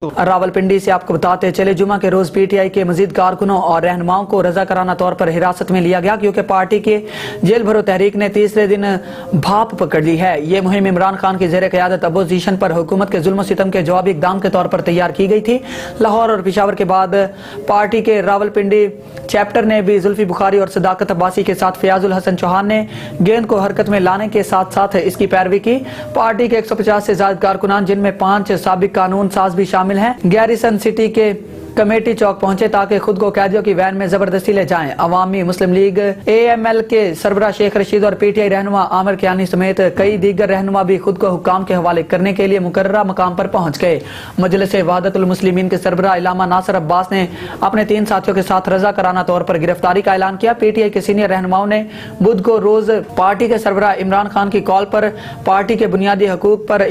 रावलपिंडी से आपको बताते चले, जुमा के रोज पीटीआई के मजीद कारकुनों और रहनुमाओं को रजाकाराना तौर पर हिरासत में लिया गया, क्योंकि पार्टी के जेल भरो तहरीक ने तीसरे दिन भाप पकड़ ली है। ये मुहिम इमरान खान की जेर क़यादत अपोजिशन पर हुकूमत के जुल्म सितम के जवाबी इक़दाम के तौर पर तैयार की गई थी। लाहौर और पेशावर के बाद पार्टी के रावलपिंडी चैप्टर ने भी जुल्फी बुखारी और सदाकत अब्बासी के साथ फयाजुल हसन चौहान ने गेंद को हरकत में लाने के साथ साथ इसकी पैरवी की। पार्टी के 150 से ज्यादा कारकुनान, जिनमें 5 साबिक कानून साज भी शामिल हैं, गैरिसन सिटी के कमेटी चौक पहुंचे ताकि खुद को कैदियों की वैन में जबरदस्ती ले जाएं। अवामी मुस्लिम लीग AML के सरबराह शेख रशीद और PTI रहनुमा आमिर कियानी समेत कई दीगर रहनुमा भी खुद को हुक्काम के हवाले करने के लिए मुकर्ररा मकाम पर पहुंच गए। मजलिस वहदतुल मुस्लिमीन के सरबराह इलामा नासिर अब्बास ने अपने 3 साथियों के साथ रजाकाराना तौर पर गिरफ्तारी का ऐलान किया। PTI के सीनियर रहनुमाओं ने बुध को रोज पार्टी के सरबराह इमरान खान की कॉल पर पार्टी के बुनियादी हकूक पर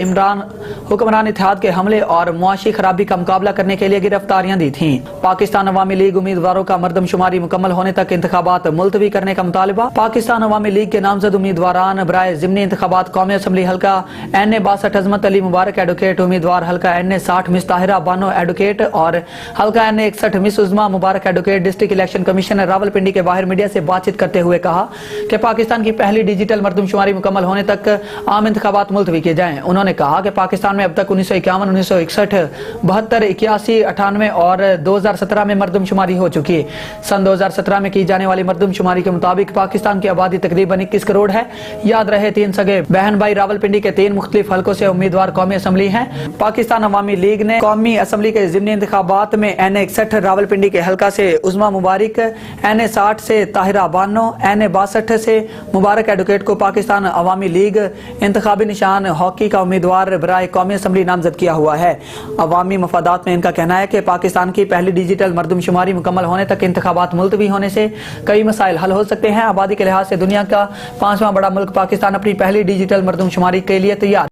हुक्मरान इत्तेहाद के हमले और मुआशी खराबी का मुकाबला करने के लिए गिरफ्तारियां दी थी। पाकिस्तान अवामी लीग उम्मीदवारों का मर्दमशुमारी मुकम्मल होने तक इंतखाबात मुलतवी करने का मुतालबा। पाकिस्तान अवामी लीग के नामजद उम्मीदवारान बराए ज़िमनी इंतखाबात कौमी असम्बली हल्का NA 62 अजमत अली मुबारक एडवोकेट उम्मीदवार, हल्का NA 60 miss Tahira Bano advocate और हल्का NA 61 miss Uzma Mubarak advocate district election commissioner Rawalpindi के बाहर मीडिया से बातचीत करते हुए कहा कि पाकिस्तान की पहली डिजिटल मर्दमशुमारी मुकम्मल होने तक आम इंतखाबात मुलतवी किए जाएं। उन्होंने कहा कि पाकिस्तान में अब तक 1951, 1961, 72, 81, 98 और 2017 में मर्दमशुमारी हो चुकी है। सन 2017 में की जाने वाली मर्दमशुमारी के मुताबिक पाकिस्तान की आबादी तकरीबन 21 करोड़ है। याद रहे, 3 सगे बहन भाई रावलपिंडी के 3 मुख्तलिफ हल्कों से उम्मीदवार कौमी असम्बली हैं। पाकिस्तान अवामी लीग ने कौमी असम्बली के ज़िमनी इंतखाबात में NA 61 रावलपिंडी के हल्का से उज़मा मुबारक, NA 60 से ताहिरा बानो, NA 62 से मुबारक एडवोकेट को पाकिस्तान अवामी लीग इंतखाबी निशान हॉकी का उम्मीदवार बराए कौमी असम्बली नामजद किया हुआ है। अवामी मफादात में इनका कहना है कि पाकिस्तान की पहली डिजिटल मर्दमशुमारी मुकम्मल होने तक इंतखाबात मुलतवी होने से कई मसाइल हल हो सकते हैं। आबादी के लिहाज से दुनिया का 5वां बड़ा मुल्क पाकिस्तान अपनी पहली डिजिटल मर्दमशुमारी के लिए तैयार।